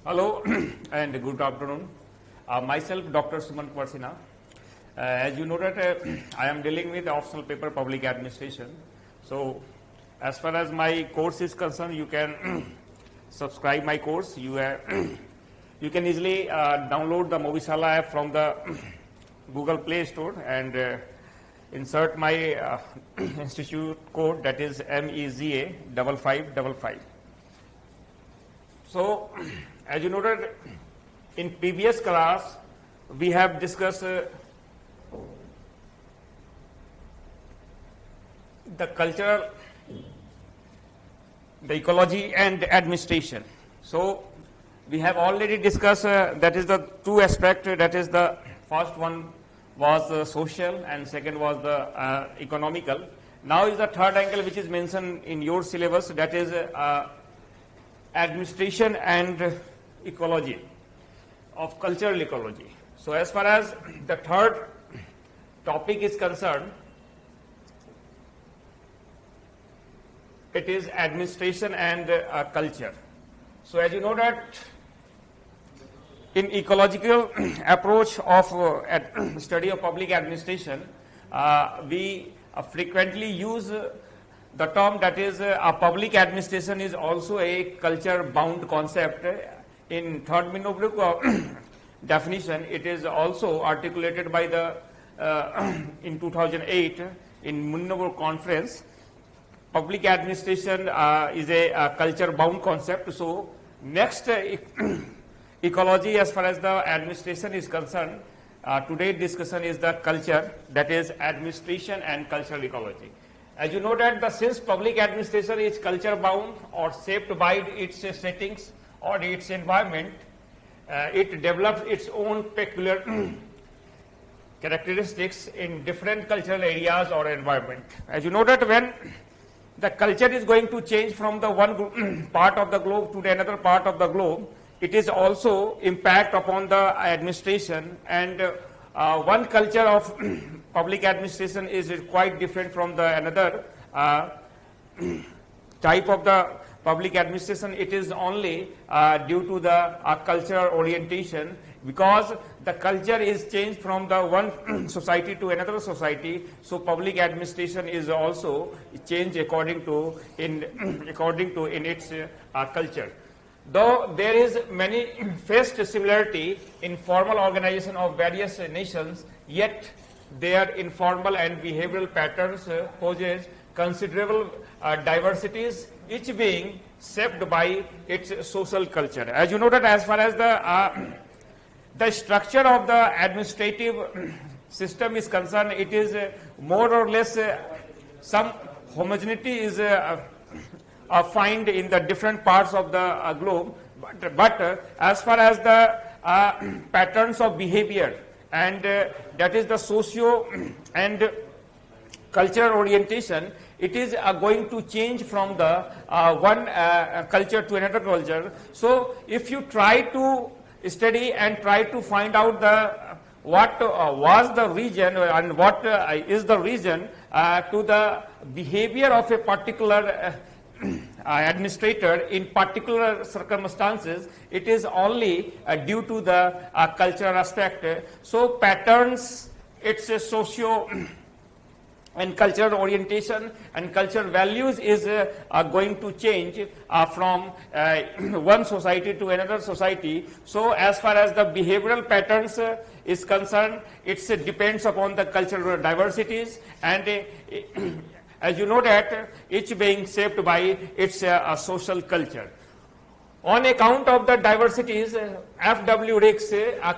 Hello and good afternoon. Myself, Dr. Suman. As you know that I am dealing with optional paper public administration. So, as far as my course is concerned, you can subscribe my course. You can easily download the Movisala app from the Google Play Store and insert my institute code, that is MEZA 5555. So, as you know that in previous class we have discussed the culture, the ecology and administration. So, we have already discussed that is the two aspects, that is the first one was social and second was the economical. Now is the third angle which is mentioned in your syllabus, that is administration and ecology, of cultural ecology. So, as far as the third topic is concerned, it is administration and culture. So, as you know that in ecological approach of study of public administration, we frequently use the term that is public administration is also a culture bound concept. In third Minobrook definition, it is also articulated by the in 2008 in Minobrook conference. Public administration is a culture bound concept. So, next ecology as far as the administration is concerned, today's discussion is the culture, that is administration and cultural ecology. As you know that since public administration is culture bound or shaped by its settings or its environment, it develops its own peculiar characteristics in different cultural areas or environment. As you know that when the culture is going to change from the one part of the globe to the another part of the globe, it is also impact upon the administration, and one culture of public administration is quite different from the another type of the public administration. It is only due to the cultural orientation, because the culture is changed from the one society to another society. So, public administration is also changed according to in its culture. Though there is manifest similarity in formal organization of various nations, yet their informal and behavioral patterns poses considerable diversities, each being shaped by its social culture. As you know that as far as the structure of the administrative system is concerned, it is more or less some homogeneity is find in the different parts of the globe, but as far as the patterns of behavior and that is the socio and cultural orientation, it is going to change from the one culture to another culture. So, if you try to study and try to find out what was the reason and what is the reason to the behavior of a particular administrator in particular circumstances, it is only due to the cultural aspect. So, patterns, its socio and cultural orientation and cultural values is going to change from one society to another society. So, as far as the behavioral patterns is concerned, it depends upon the cultural diversities, and as you know that each being shaped by its social culture. On account of the diversities, F.W. Ricks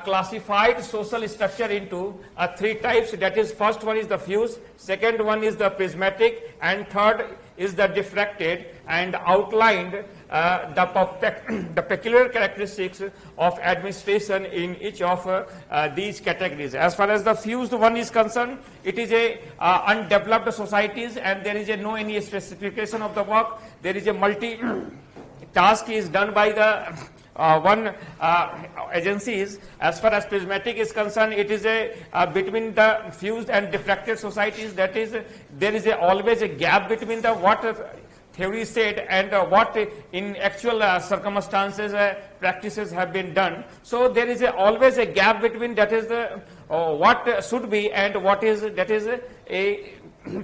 classified social structure into three types. That is, first one is the fused, second one is the prismatic, and third is the diffracted, and outlined the peculiar characteristics of administration in each of these categories. As far as the fused one is concerned, it is a undeveloped societies, and there is no any specification of the work. There is a task is done by the one agencies. As far as prismatic is concerned, it is between the fused and diffracted societies. That is, there is always a gap between the what theory said and what in actual circumstances practices have been done. So there is always a gap between that is the what should be and what is that is a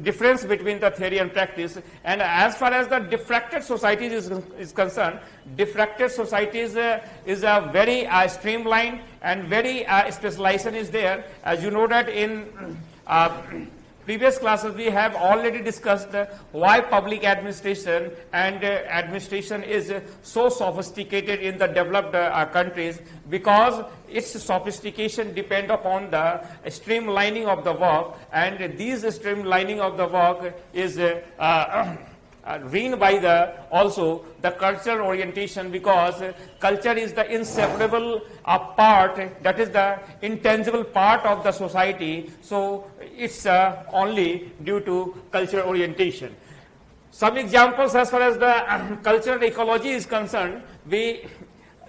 difference between the theory and practice. And as far as the diffracted societies is concerned, diffracted societies is a very streamlined and very specialization is there. As you know that in previous classes we have already discussed why public administration and administration is so sophisticated in the developed countries, because its sophistication depend upon the streamlining of the work, and these streamlining of the work is reen by the also the cultural orientation, because culture is the inseparable part, that is the intangible part of the society. So it's only due to cultural orientation. Some examples as far as the cultural ecology is concerned, we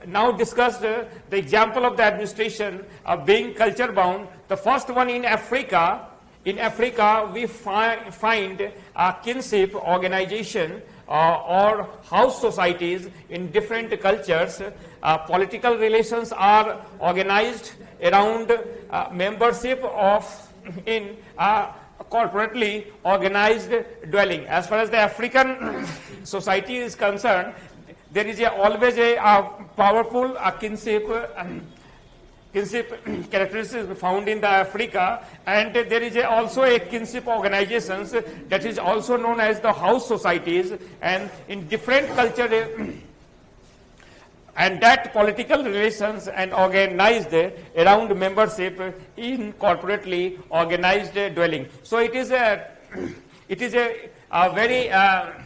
now discussed the example of the administration of being culture bound. The first one in Africa. In Africa, we find a kinship organization or house societies in different cultures. Political relations are organized around membership of in corporately organized dwelling. As far as the African society is concerned, there is always a powerful kinship characteristics found in the Africa, and there is also a kinship organizations that is also known as the house societies, and in different culture and that political relations and organized around membership in corporately organized dwelling. So it is a very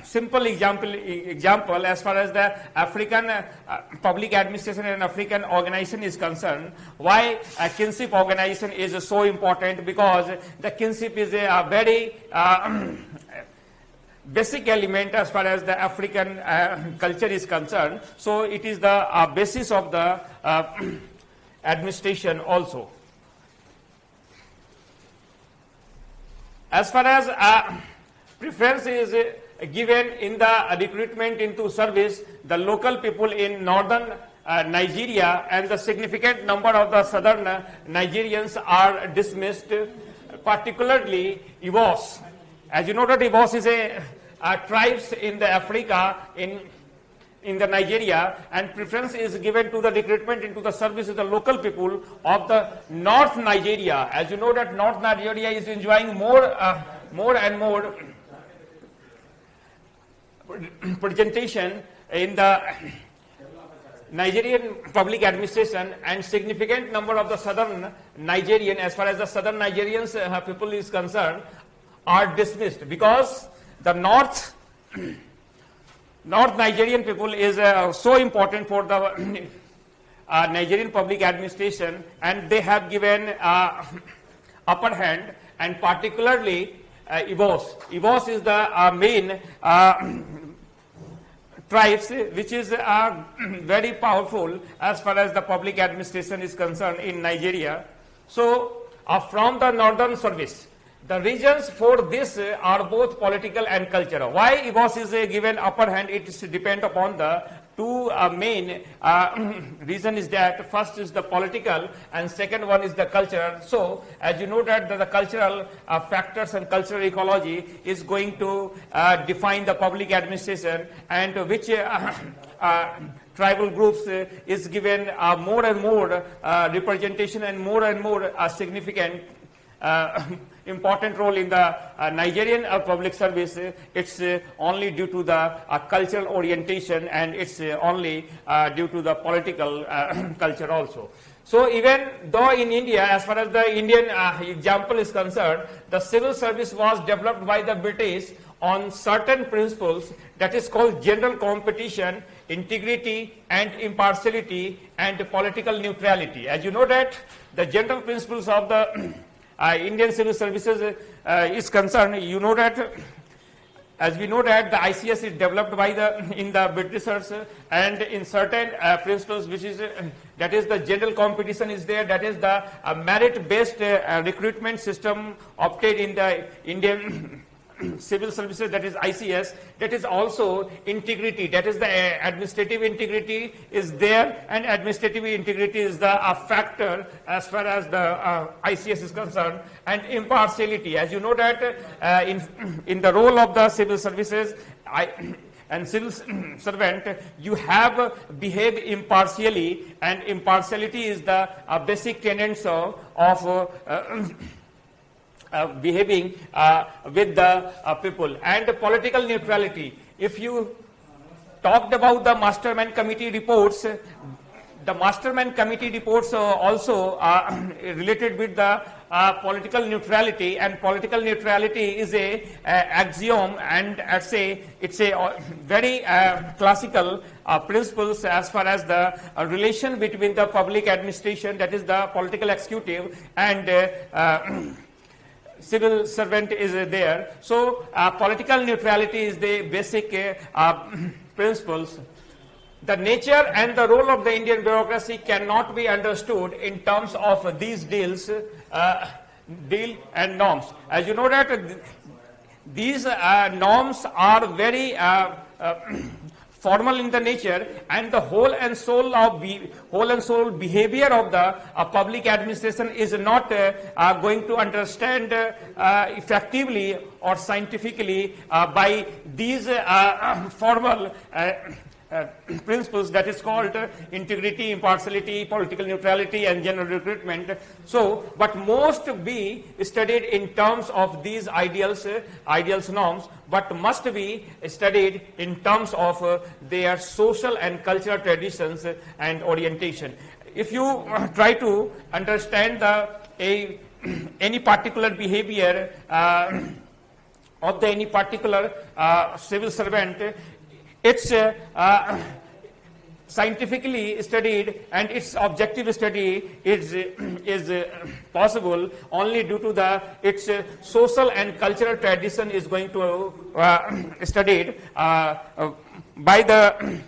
simple example as far as the African public administration and African organization is concerned. Why kinship organization is so important? Because the kinship is a very basic element as far as the African culture is concerned. So it is the basis of the administration also. As far as preference is given in the recruitment into service, the local people in northern Nigeria and the significant number of the southern Nigerians are dismissed, particularly Igbos. As you know that Igbos is a tribes in the Africa in the Nigeria, and preference is given to the recruitment into the service of the local people of the North Nigeria. As you know that North Nigeria is enjoying more and more presentation in the Nigerian public administration, and significant number of the southern Nigerian, as far as the southern Nigerians people is concerned, are dismissed, because the North Nigerian people is so important for the Nigerian public administration, and they have given upper hand, and particularly Igbos. Igbos is the main tribes which is very powerful as far as the public administration is concerned in Nigeria. So from the northern service, the reasons for this are both political and cultural. Why Igbos is given upper hand? It depends upon the two main reason is that first is the political and second one is the cultural. So as you know that the cultural factors and cultural ecology is going to define the public administration, and which tribal groups is given more and more representation and more significant important role in the Nigerian public service. It's only due to the cultural orientation, and it's only due to the political culture also. So even though in India, as far as the Indian example is concerned, the civil service was developed by the British on certain principles that is called general competition, integrity and impartiality, and political neutrality. As you know that the general principles of the Indian civil services is concerned, you know that as we know that the ICS is developed by the Britishers, and in certain principles which is that is the general competition is there, that is the merit based recruitment system obtained in the Indian civil services, that is ICS, that is also integrity, that is the administrative integrity is there, and administrative integrity is the factor as far as the ICS is concerned, and impartiality. As you know that in the role of the civil services and civil servant, you have behave impartially, and impartiality is the basic tenets of behaving with the people. And political neutrality, if you talked about the Masterman Committee reports, the Masterman Committee reports also related with the political neutrality, and political neutrality is a axiom, and it's a very classical principles as far as the relation between the public administration, that is the political executive, and civil servant is there. So political neutrality is the basic principles. The nature and the role of the Indian bureaucracy cannot be understood in terms of these deal and norms. As you know that these norms are very formal in the nature, and the whole and soul behavior of the public administration is not going to understand effectively or scientifically by these formal principles, that is called integrity, impartiality, political neutrality, and general recruitment. So, but most be studied in terms of these ideals norms, but must be studied in terms of their social and cultural traditions and orientation. If you try to understand any particular behavior of any particular civil servant, it's scientifically studied, and its objective study is possible only due to its social and cultural tradition is going to studied by the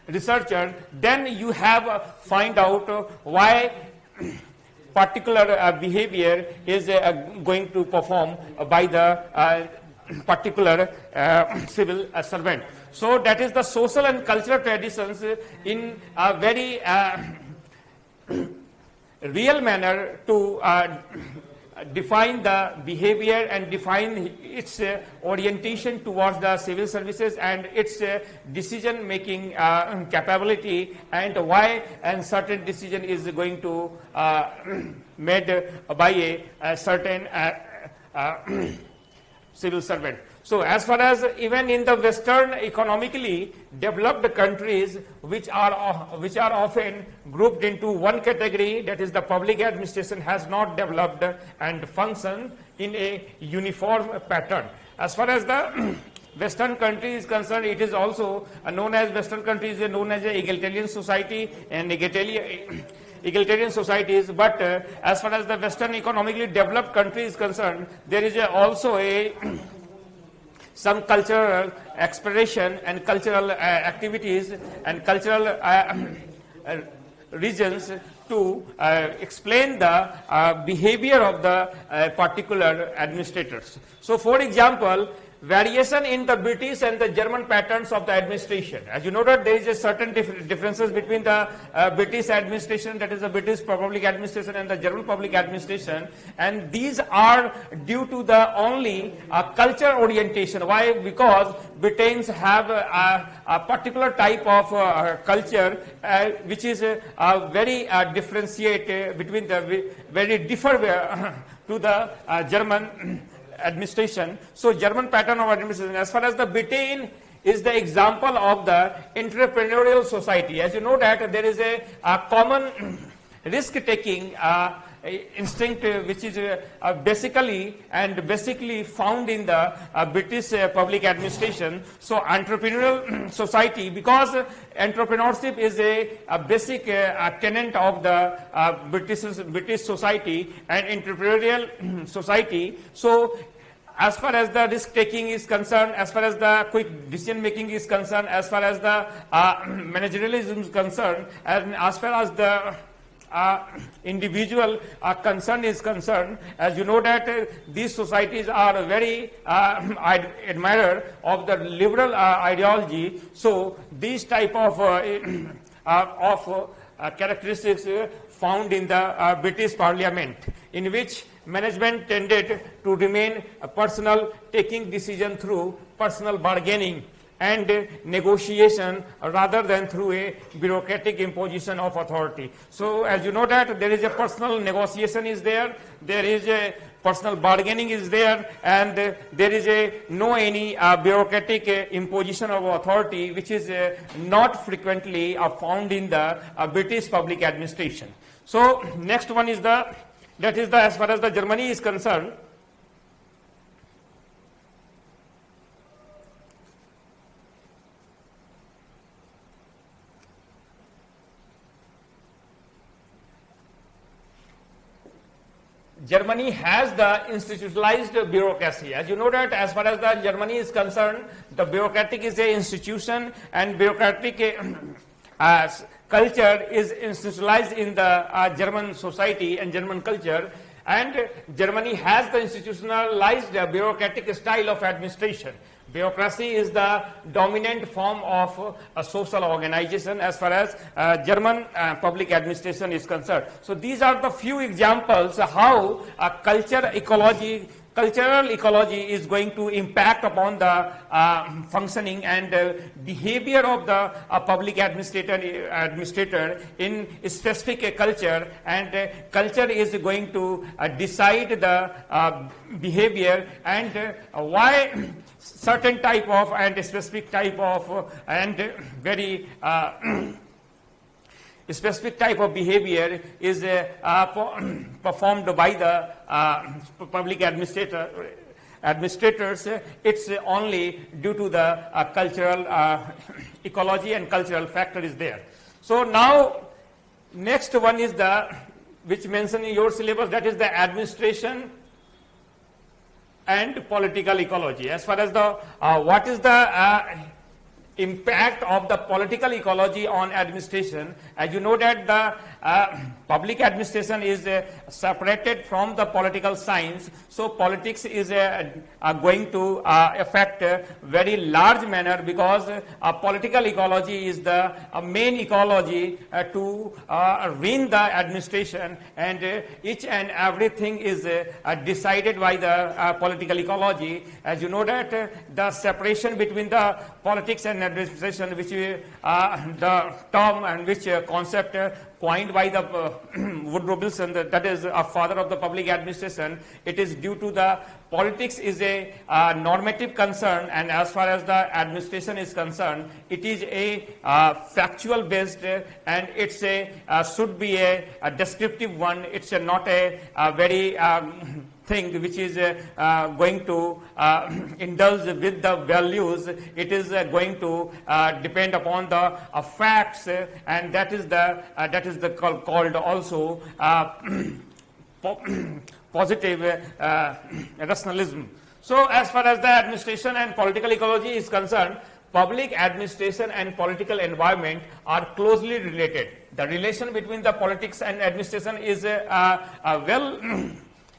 researcher. Then you have find out why particular behavior is going to perform by the particular civil servant. So that is the social and cultural traditions in a very real manner to define the behavior and define its orientation towards the civil services and its decision making capability, and why and certain decision is going to made by a certain civil servant. So as far as even in the Western economically developed countries, which are often grouped into one category, that is the public administration has not developed and function in a uniform pattern. As far as the Western country is concerned, it is also known as Western countries known as egalitarian society and egalitarian societies, but as far as the Western economically developed country is concerned, there is also some cultural expression and cultural activities and cultural regions to explain the behavior of the particular administrators. So, for example, variation in the British and the German patterns of the administration. As you know that there is a certain differences between the British administration, that is the British public administration, and the German public administration, and these are due to the only culture orientation. Why? Because Britons have a particular type of culture which is very differentiate between the very differ to the German administration. So German pattern of administration. As far as the Britain is the example of the entrepreneurial society. As you know that there is a common risk-taking instinct which is basically found in the British public administration. So entrepreneurial society, because entrepreneurship is a basic tenet of the British society and entrepreneurial society. So as far as the risk taking is concerned, as far as the quick decision making is concerned, as far as the managerialism is concerned, and as far as the individual concern is concerned, as you know that these societies are very admirer of the liberal ideology. So these type of characteristics found in the British Parliament, in which management tended to remain personal, taking decision through personal bargaining and negotiation rather than through a bureaucratic imposition of authority. So as you know that there is a personal negotiation is there is a personal bargaining is there, and there is no any bureaucratic imposition of authority, which is not frequently found in the British public administration. So next one is as far as the Germany is concerned. Germany has the institutionalized bureaucracy. As you know that as far as the Germany is concerned, the bureaucratic is a institution, and bureaucratic culture is institutionalized in the German society and German culture, and Germany has the institutionalized bureaucratic style of administration. Bureaucracy is the dominant form of a social organization as far as German public administration is concerned. So these are the few examples how cultural ecology is going to impact upon the functioning and behavior of the public administrator in a specific culture, and culture is going to decide the behavior and why certain type of and specific type of and very specific type of behavior is performed by the public administrators. It's only due to the cultural ecology and cultural factor is there. So now next one is which mentioned in your syllabus, that is the administration and political ecology. As far as what is the impact of the political ecology on administration, as you know that the public administration is separated from the political science, so politics is going to affect a very large manner, because political ecology is the main ecology to run the administration, and each and everything is decided by the political ecology. As you know that the separation between the politics and administration, which the term and which concept coined by the Woodrow Wilson, that is a father of the public administration, it is due to the politics is a normative concern, and as far as the administration is concerned, it is a factual based, and it's should be a descriptive one. It's not a very thing which is going to indulge with the values. It is going to depend upon the facts, and that is the called also positive rationalism. So as far as the administration and political ecology is concerned, public administration and political environment are closely related. The relation between the politics and administration is well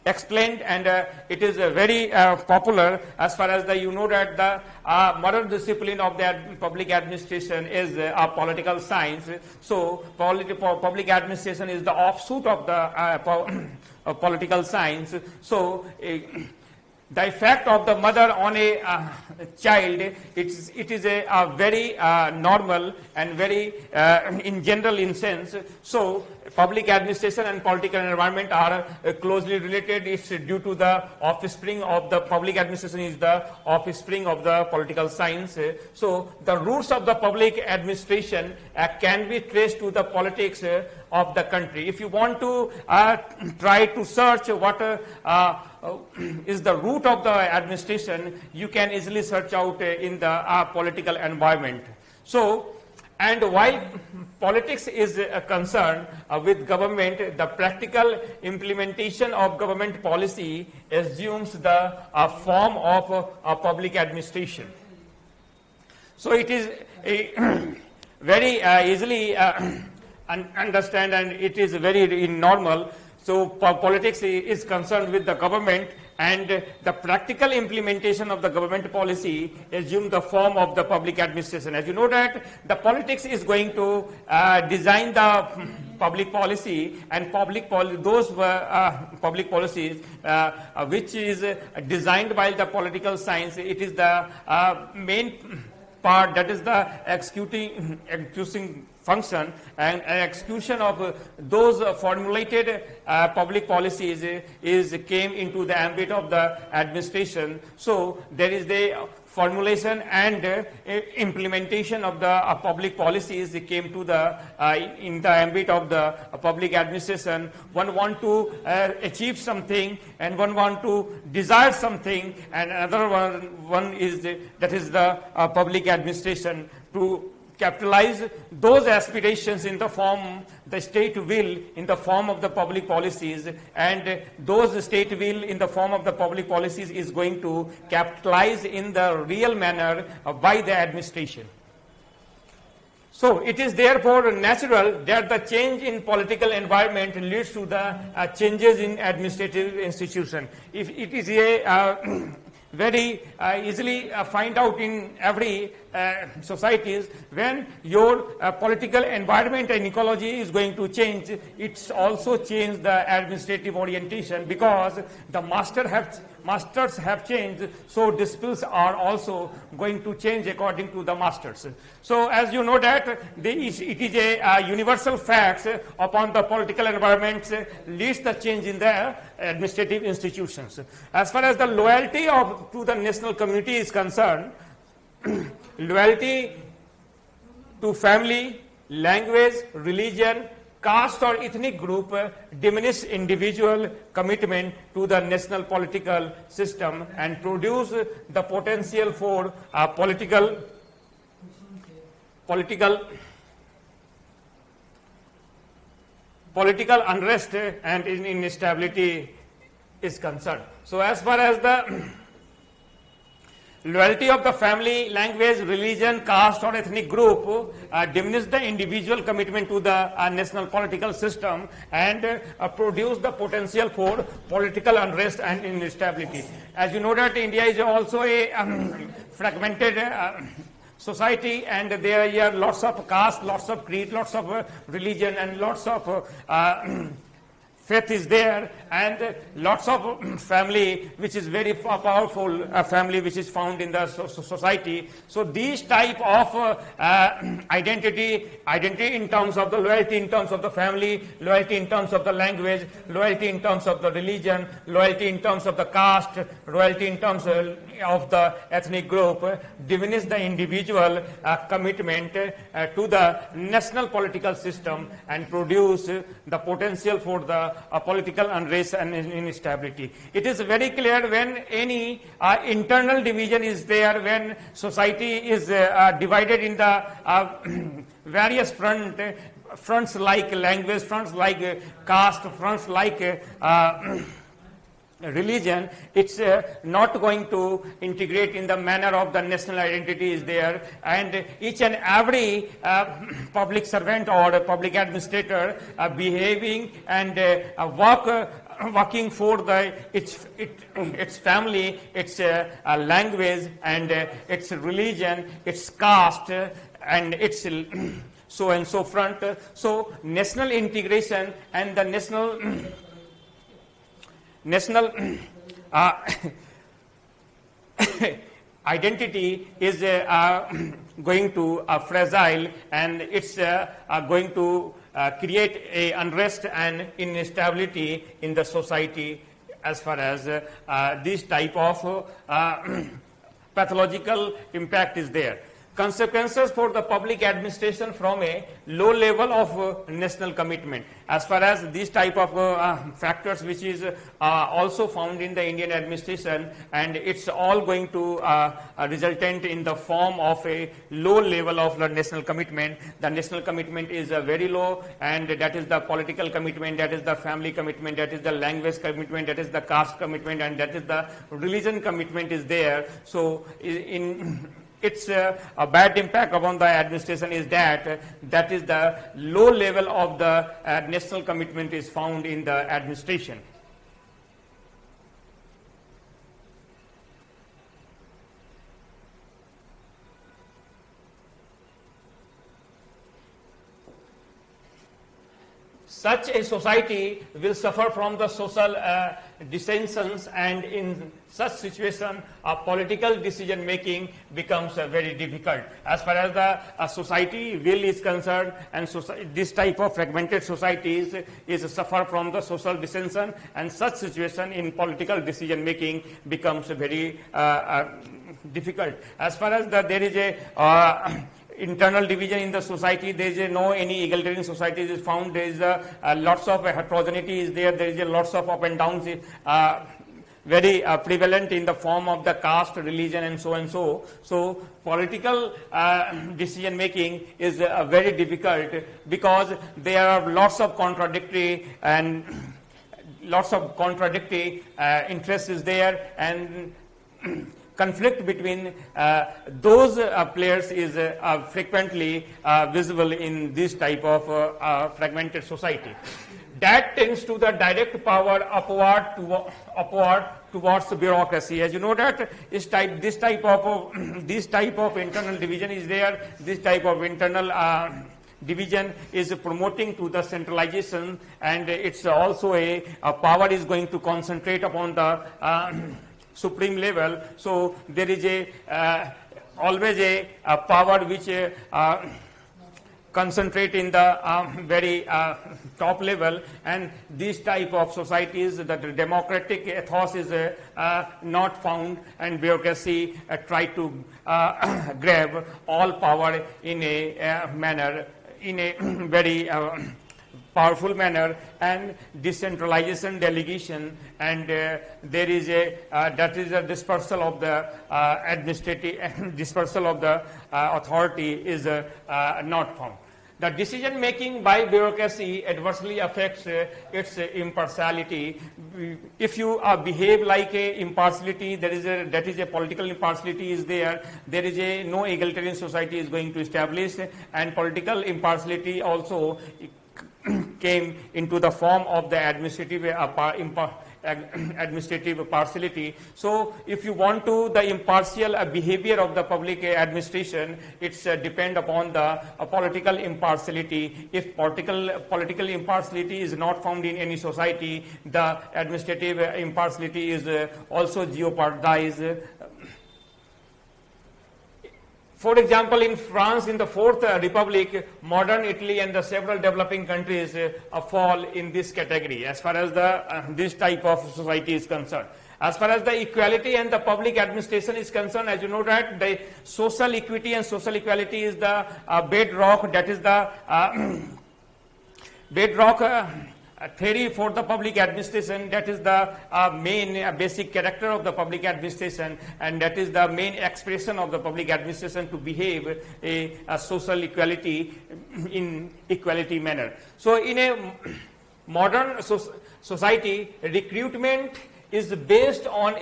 explained, and it is very popular. As far as you know that the modern discipline of the public administration is political science. So public administration is the offshoot of the political science. So the effect of the mother on a child, it is a very normal and very in general in sense. So public administration and political environment are closely related. It's due to the offspring of the public administration is the offspring of the political science. So the roots of the public administration can be traced to the politics of the country. If you want to try to search what is the root of the administration, you can easily search out in the political environment. So, and while politics is concerned with government, the practical implementation of government policy assumes the form of public administration. So it is very easily understand, and it is very normal. So politics is concerned with the government, and the practical implementation of the government policy assume the form of the public administration. As you know that the politics is going to design the public policy, and those public policies which is designed by the political science, it is the main part, that is the executing function, and execution of those formulated public policies came into the ambit of the administration. So there is the formulation and implementation of the public policies came to the in the ambit of the public administration. One want to achieve something, and one want to desire something, and another one is that is the public administration to capitalize those aspirations in the form, the state will in the form of the public policies, and those state will in the form of the public policies is going to capitalize in the real manner by the administration. So it is therefore natural that the change in political environment leads to the changes in administrative institution. If it is a very easily find out in every societies, when your political environment and ecology is going to change, it's also change the administrative orientation, because the masters have changed, so disciples are also going to change according to the masters. So as you know that it is a universal fact upon the political environment leads the change in the administrative institutions. As far as the loyalty to the national community is concerned, loyalty to family, language, religion, caste or ethnic group diminish individual commitment to the national political system and produce the potential for political unrest and instability is concerned. So as far as the loyalty of the family, language, religion, caste or ethnic group diminish the individual commitment to the national political system and produce the potential for political unrest and instability. As you know that India is also a fragmented society, and there are lots of caste, lots of creed, lots of religion, and lots of faith is there, and lots of family which is very powerful family which is found in the society. So these type of identity in terms of the loyalty in terms of the family, loyalty in terms of the language, loyalty in terms of the religion, loyalty in terms of the caste, loyalty in terms of the ethnic group diminish the individual commitment to the national political system and produce the potential for the political unrest and instability. It is very clear when any internal division is there, when society is divided in the various fronts like language, fronts like caste, fronts like religion, it's not going to integrate in the manner of the national identity is there, and each and every public servant or public administrator behaving and working for its family, its language, and its religion, its caste, and its so and so front. So national integration and the national identity is going to fragile, and it's going to create a unrest and instability in the society as far as this type of pathological impact is there. Consequences for the public administration from a low level of national commitment. As far as these type of factors which is also found in the Indian administration, and it's all going to resultant in the form of a low level of the national commitment. The national commitment is very low, and that is the political commitment, that is the family commitment, that is the language commitment, that is the caste commitment, and that is the religion commitment is there. So its a bad impact upon the administration is that is the low level of the national commitment is found in the administration. Such a society will suffer from the social dissensions, and in such situation political decision making becomes very difficult. As far as the society will is concerned, and this type of fragmented societies is suffer from the social dissension, and such situation in political decision making becomes very difficult. As far as there is a internal division in the society, there is no any egalitarian society is found. There is lots of heterogeneity is there. There is lots of up and downs very prevalent in the form of the caste, religion, and so and so. So political decision making is very difficult because there are lots of contradictory interests is there, and conflict between those players is frequently visible in this type of fragmented society. That tends to the direct power upward towards bureaucracy. As you know that this type of internal division is there. This type of internal division is promoting to the centralization, and it's also a power is going to concentrate upon the supreme level. So there is always a power which concentrate in the very top level, and this type of societies, the democratic ethos is not found, and bureaucracy try to grab all power in a manner, in a very powerful manner, and decentralization, delegation, and there is that is a dispersal of the administrative dispersal of the authority is not found. The decision making by bureaucracy adversely affects its impartiality. If you behave like a impartiality, that is a political impartiality is there. There is a no egalitarian society is going to establish, and political impartiality also came into the form of the administrative partiality. So if you want to the impartial behavior of the public administration, it's depend upon the political impartiality. If political impartiality is not found in any society, the administrative impartiality is also jeopardized. For example, in France, in the Fourth Republic, modern Italy, and the several developing countries fall in this category as far as the this type of society is concerned. As far as the equality and the public administration is concerned, as you know that the social equity and social equality is the bedrock, that is the bedrock theory for the public administration. That is the main basic character of the public administration, and that is the main expression of the public administration to behave a social equality in equality manner. So in a modern society, recruitment is based on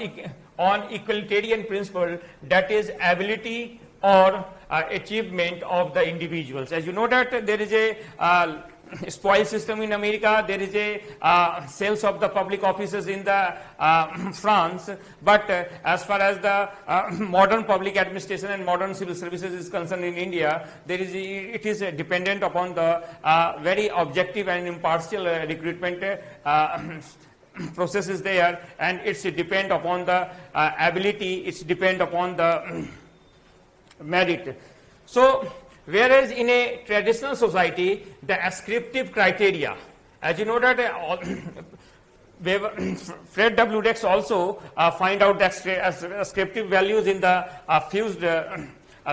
equalitarian principle, that is ability or achievement of the individuals. As you know that there is a spoil system in America, there is a sales of the public offices in the France, but as far as the modern public administration and modern civil services is concerned in India, it is dependent upon the very objective and impartial recruitment process is there, and it's depend upon the ability, it's depend upon the merit. So whereas in a traditional society, the ascriptive criteria, as you know that Fred W. Dex also find out that ascriptive values in the fused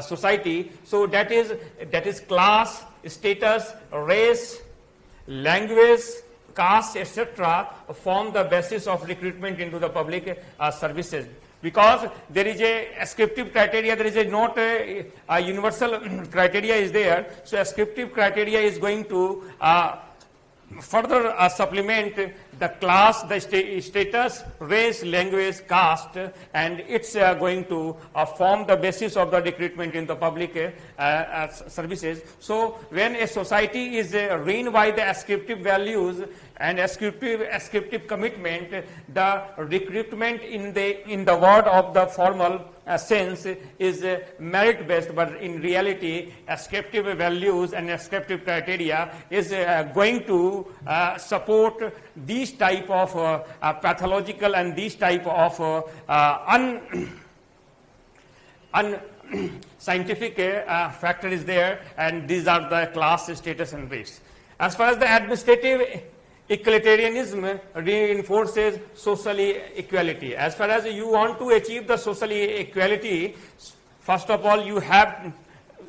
society. So that is class, status, race, language, caste, etc. form the basis of recruitment into the public services. Because there is a ascriptive criteria, there is not a universal criteria is there. So ascriptive criteria is going to further supplement the class, the status, race, language, caste, and it's going to form the basis of the recruitment in the public services. So when a society is reigned by the ascriptive values and ascriptive commitment, the recruitment in the word of the formal sense is merit based, but in reality ascriptive values and ascriptive criteria is going to support these type of pathological and these type of unscientific factor is there, and these are the class, status and race. As far as the administrative equalitarianism reinforces social equality. As far as you want to achieve the social equality, first of all you have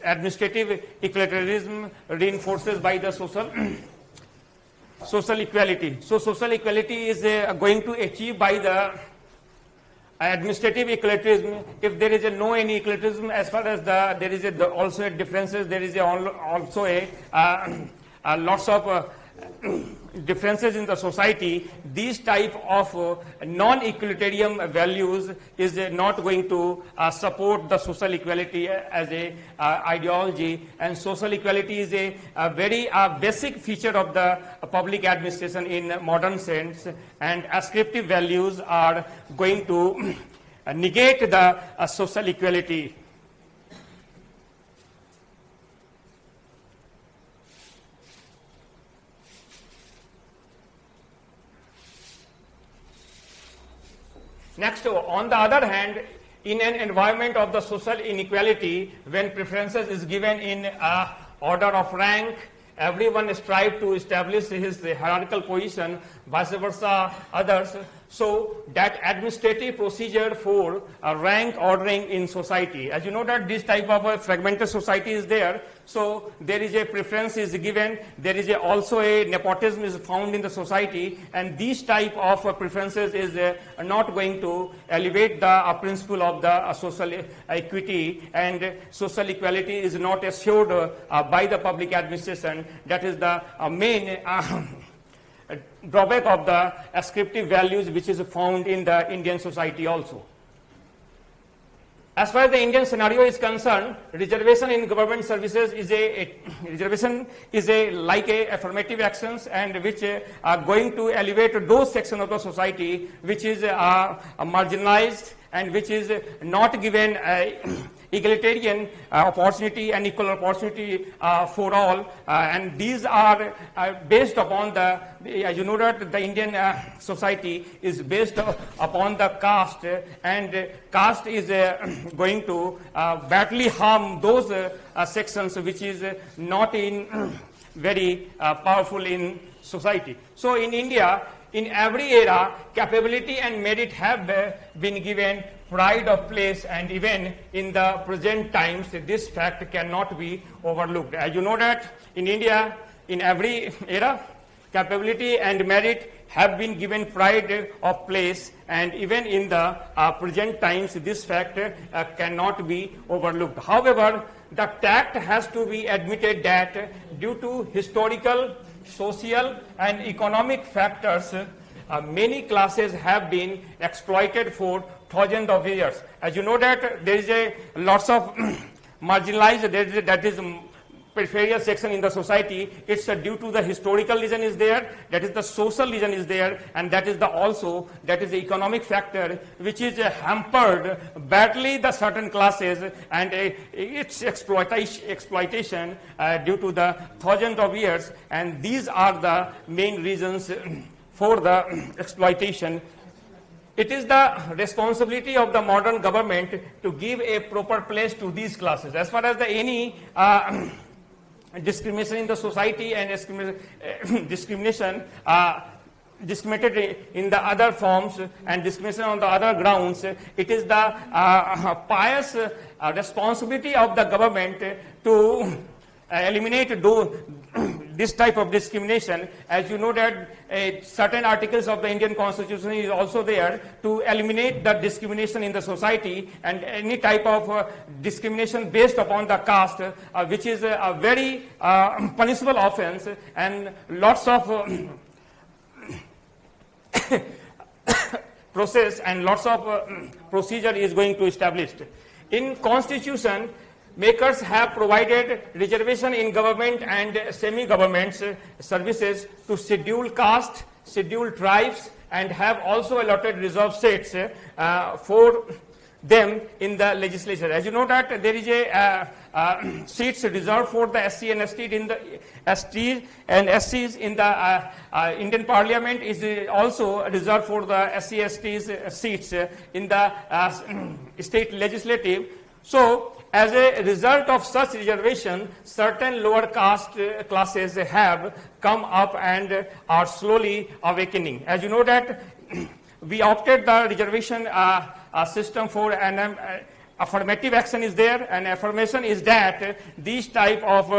administrative equalitarianism reinforces by the social equality. So social equality is going to achieve by the administrative equalitarianism. If there is no any equalitarianism, as far as there is also a differences, there is also a lots of differences in the society. These type of non-equalitarian values is not going to support the social equality as a ideology, and social equality is a very basic feature of the public administration in modern sense, and ascriptive values are going to negate the social equality. Next, on the other hand, in an environment of the social inequality, when preferences is given in order of rank, everyone strive to establish his hierarchical position, vice versa others. So that administrative procedure for rank ordering in society, as you know that this type of a fragmented society is there, so there is a preference is given, there is also a nepotism is found in the society, and these type of preferences is not going to elevate the principle of the social equity, and social equality is not assured by the public administration. That is the main drawback of the ascriptive values which is found in the Indian society also. As far as the Indian scenario is concerned, reservation in government services is like a affirmative actions, and which are going to elevate those sections of the society which is marginalized and which is not given egalitarian opportunity and equal opportunity for all, and these are based upon the, as you know that the Indian society is based upon the caste, and caste is going to badly harm those sections which is not in very powerful in society. So in India, in every era, capability and merit have been given pride of place, and even in the present times, this fact cannot be overlooked. As you know that in India, in every era, capability and merit have been given pride of place, and even in the present times, this fact cannot be overlooked. However, the fact has to be admitted that due to historical, social and economic factors, many classes have been exploited for thousands of years. As you know that there is a lots of marginalized, that is peripheral section in the society. It's due to the historical reason is there, that is the social reason is there, and that is the economic factor which is hampered badly the certain classes, and its exploitation due to the thousands of years, and these are the main reasons for the exploitation. It is the responsibility of the modern government to give a proper place to these classes. As far as any discrimination in the society and discriminated in the other forms and discrimination on the other grounds, it is the pious responsibility of the government to eliminate this type of discrimination. As you know that certain articles of the Indian Constitution is also there to eliminate the discrimination in the society, and any type of discrimination based upon the caste, which is a very punishable offense, and lots of process and lots of procedure is going to established. In Constitution, makers have provided reservation in government and semi-government services to scheduled caste, scheduled tribes, and have also allotted reserve seats for them in the legislature. As you know that there is a seats reserved for the SC and ST in the ST and SCs in the Indian Parliament is also reserved for the SC STs seats in the state legislative. So, as a result of such reservation, certain lower caste classes have come up and are slowly awakening. As you know that we opted the reservation system for an affirmative action is there, and affirmation is that these type of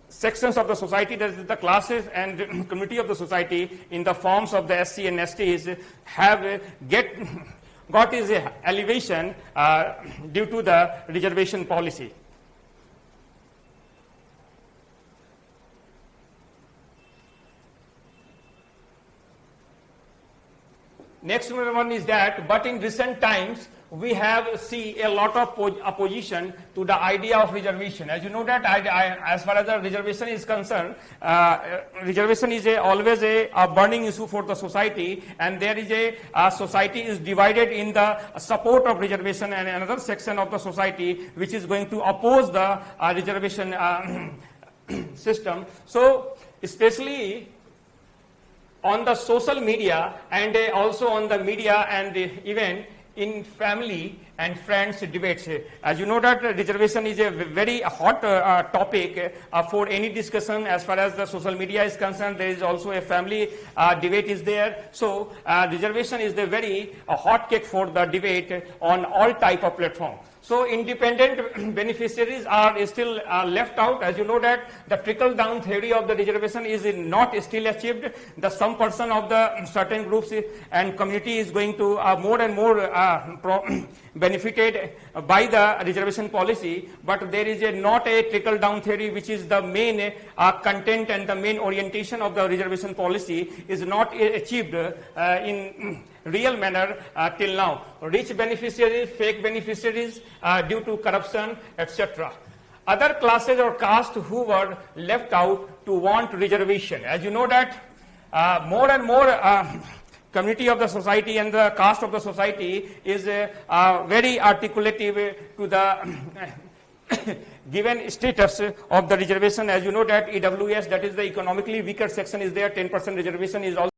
sections of the society, that is the classes and community of the society in the forms of the SC and STs have got his elevation due to the reservation policy. Next one is that, but in recent times, we have see a lot of opposition to the idea of reservation. As you know that as far as the reservation is concerned, reservation is always a burning issue for the society, and there is a society is divided in the support of reservation and another section of the society which is going to oppose the reservation system. So especially on the social media and also on the media and even in family and friends debates. As you know that reservation is a very hot topic for any discussion. As far as the social media is concerned, there is also a family debate is there. So reservation is the very hot cake for the debate on all type of platform. So independent beneficiaries are still left out. As you know that the trickle-down theory of the reservation is not still achieved. The some person of the certain groups and community is going to more and more benefited by the reservation policy, but there is not a trickle-down theory which is the main content and the main orientation of the reservation policy is not achieved in real manner till now. Rich beneficiaries, fake beneficiaries due to corruption, etc. Other classes or caste who were left out to want reservation. As you know that more and more community of the society and the caste of the society is very articulative to the given status of the reservation. As you know that EWS, that is the economically weaker section, is there, 10% reservation is also